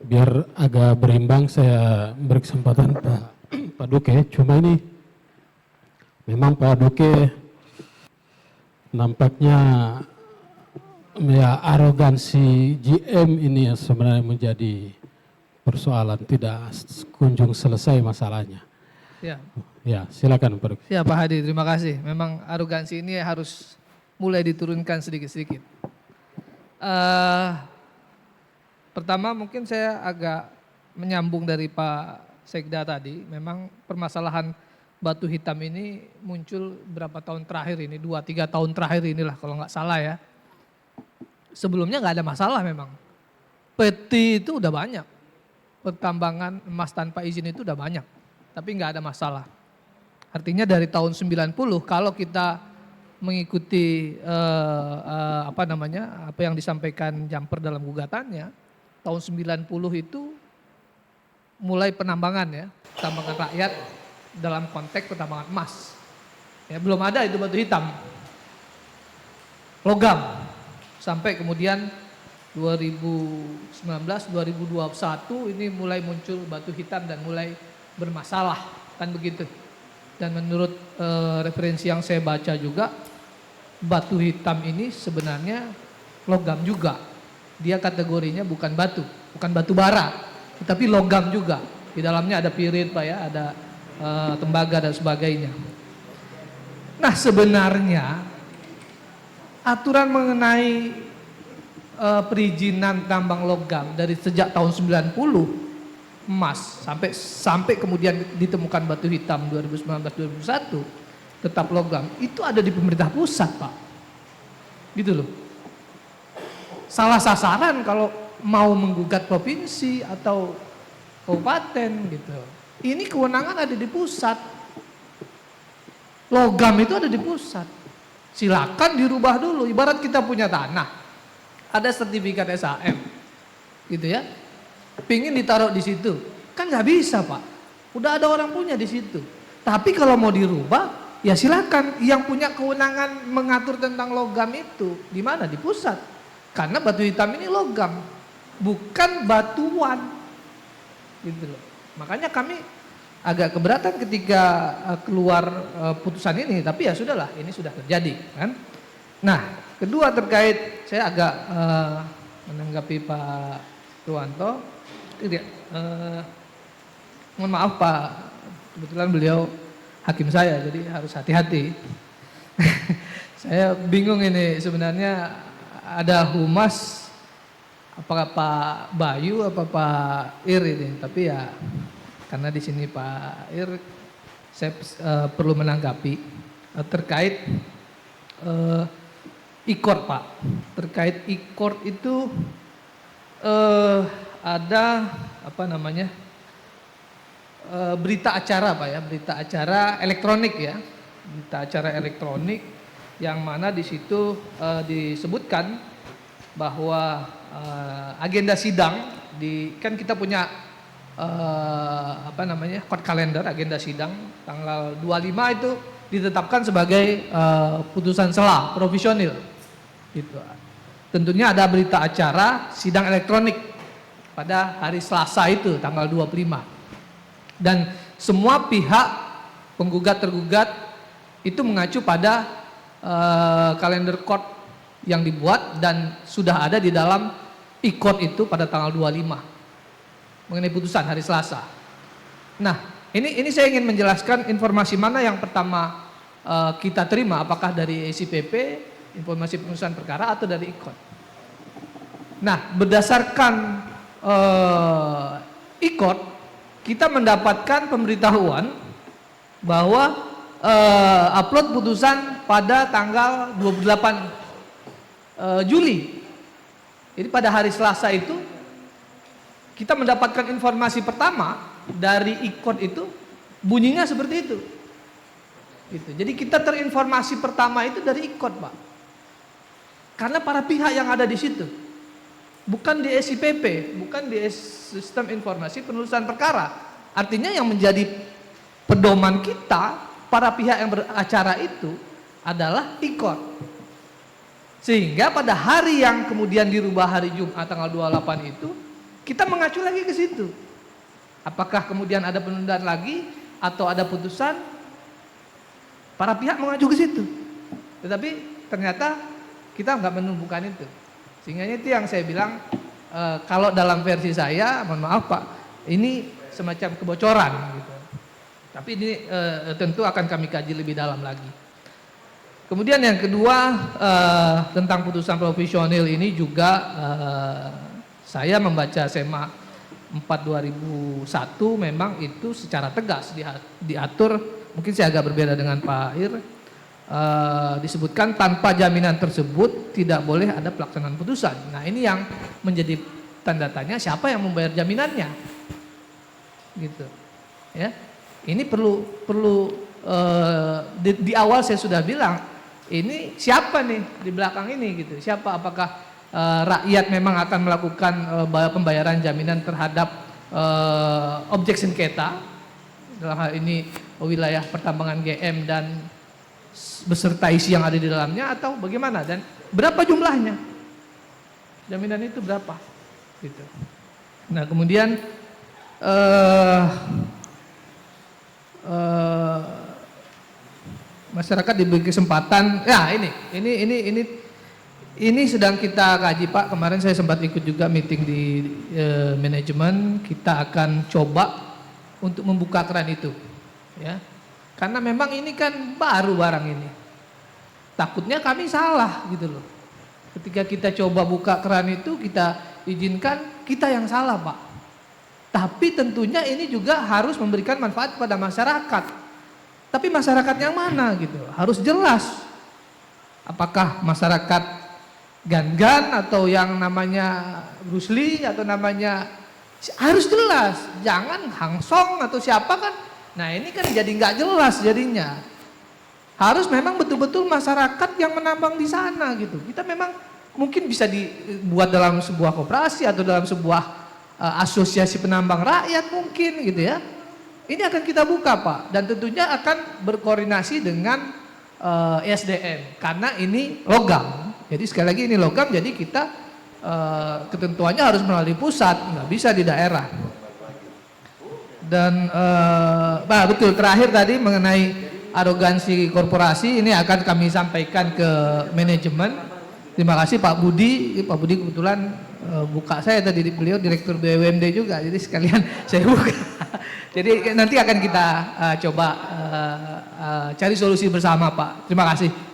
Biar agak berimbang saya beri kesempatan Pak Duke. Cuma ini memang Pak Duke nampaknya ya arogansi GM ini yang sebenarnya menjadi persoalan, tidak kunjung selesai masalahnya. Ya, Ya, silakan Pak Duke. ya Pak Hadi, terima kasih. Memang arogansi ini harus mulai diturunkan sedikit-sedikit. Pertama mungkin saya agak menyambung dari Pak Sekda tadi. Memang permasalahan batu hitam ini muncul berapa tahun terakhir ini, 2-3 tahun terakhir inilah kalau nggak salah ya. Sebelumnya nggak ada masalah memang. Peti itu udah banyak. Pertambangan emas tanpa izin itu udah banyak. Tapi nggak ada masalah. Artinya dari tahun 90 kalau kita mengikuti apa yang disampaikan Jumper dalam gugatannya, tahun 90 itu mulai penambangan ya, tambangan rakyat dalam konteks pertambangan emas. Ya, belum ada itu batu hitam. Logam. Sampai kemudian 2019, 2021 ini mulai muncul batu hitam dan mulai bermasalah, kan begitu. Dan menurut referensi yang saya baca juga, batu hitam ini sebenarnya logam juga. Dia kategorinya bukan batu bara, tetapi logam juga. Di dalamnya ada pirit Pak ya, ada tembaga dan sebagainya. Nah sebenarnya aturan mengenai perizinan tambang logam dari sejak tahun 90 emas sampai kemudian ditemukan batu hitam 2019-2021 tetap logam itu ada di pemerintah pusat Pak. Gitu loh. Salah sasaran kalau mau menggugat provinsi atau kabupaten gitu. Ini kewenangan ada di pusat. Logam itu ada di pusat. Silakan dirubah dulu. Ibarat kita punya tanah, ada sertifikat SAM, gitu ya. Pingin ditaruh di situ, kan nggak bisa Pak. Udah ada orang punya di situ. Tapi kalau mau dirubah, ya silakan. Yang punya kewenangan mengatur tentang logam itu di mana? Di pusat. Karena batu hitam ini logam, bukan batuan, gitu loh. Makanya kami agak keberatan ketika keluar putusan ini, tapi ya sudahlah, ini sudah terjadi, kan. Nah, kedua terkait, saya agak menanggapi Pak Ruwanto. Mohon maaf Pak, kebetulan beliau hakim saya, jadi harus hati-hati. Saya bingung ini sebenarnya. Ada humas, apakah Pak Bayu apa Pak Ir ini, tapi ya karena di sini Pak Ir, saya perlu menanggapi terkait e-court Pak. Terkait e-court itu ada apa namanya berita acara Pak ya, berita acara elektronik ya, berita acara elektronik. Yang mana di situ disebutkan bahwa agenda sidang kan kita punya court calendar, agenda sidang tanggal 25 itu ditetapkan sebagai putusan sela provisional gitu. Tentunya ada berita acara sidang elektronik pada hari Selasa itu tanggal 25. Dan semua pihak penggugat tergugat itu mengacu pada kalender court yang dibuat dan sudah ada di dalam e-court itu pada tanggal 25 mengenai putusan hari Selasa. Nah, ini saya ingin menjelaskan informasi mana yang pertama kita terima, apakah dari SIPP, informasi putusan perkara, atau dari e-court. Nah, berdasarkan e-court kita mendapatkan pemberitahuan bahwa upload putusan pada tanggal 28 Juli. Jadi pada hari Selasa itu kita mendapatkan informasi pertama dari e-court itu bunyinya seperti itu. Gitu. Jadi kita terinformasi pertama itu dari e-court Pak. Karena para pihak yang ada di situ. Bukan di SIPP, bukan di sistem informasi penulisan perkara. Artinya yang menjadi pedoman kita, para pihak yang beracara itu adalah e-court. Sehingga pada hari yang kemudian dirubah hari Jumat tanggal 28 itu kita mengacu lagi ke situ. Apakah kemudian ada penundaan lagi atau ada putusan, para pihak mengacu ke situ. Tetapi ternyata kita nggak menemukan itu. Sehingga itu yang saya bilang, kalau dalam versi saya, mohon maaf Pak, ini semacam kebocoran gitu. Tapi ini tentu akan kami kaji lebih dalam lagi. Kemudian yang kedua, tentang putusan profesional ini juga saya membaca SEMA 4/2001 memang itu secara tegas diatur, mungkin saya agak berbeda dengan Pak Ir, disebutkan tanpa jaminan tersebut tidak boleh ada pelaksanaan putusan. Nah ini yang menjadi tanda tanya, siapa yang membayar jaminannya, gitu, ya. Ini perlu di awal saya sudah bilang, ini siapa nih di belakang ini, gitu, siapa, apakah rakyat memang akan melakukan pembayaran jaminan terhadap objek sengketa, dalam hal ini wilayah pertambangan GM dan beserta isi yang ada di dalamnya, atau bagaimana, dan berapa jumlahnya, jaminan itu berapa, gitu. Nah kemudian masyarakat diberi kesempatan, ya ini sedang kita kaji Pak. Kemarin saya sempat ikut juga meeting di manajemen. Kita akan coba untuk membuka keran itu, ya. Karena memang ini kan baru barang ini. Takutnya kami salah gitu loh. Ketika kita coba buka keran itu, kita izinkan, kita yang salah Pak. Tapi tentunya ini juga harus memberikan manfaat pada masyarakat. Tapi masyarakat yang mana gitu, harus jelas. Apakah masyarakat Gan-Gan atau yang namanya Bruce Lee atau namanya, harus jelas. Jangan Hang Song atau siapa kan. Nah ini kan jadi nggak jelas jadinya. Harus memang betul-betul masyarakat yang menambang di sana gitu. Kita memang mungkin bisa dibuat dalam sebuah koperasi atau dalam sebuah asosiasi penambang rakyat mungkin gitu ya. Ini akan kita buka Pak, dan tentunya akan berkoordinasi dengan ESDM karena ini logam. Jadi sekali lagi ini logam, jadi kita ketentuannya harus melalui pusat, nggak bisa di daerah. Dan betul, terakhir tadi mengenai arogansi korporasi, ini akan kami sampaikan ke manajemen. Terima kasih Pak Budi. Pak Budi kebetulan buka saya tadi, beliau Direktur BUMD juga, jadi sekalian saya buka. Jadi nanti akan kita coba cari solusi bersama Pak. Terima kasih.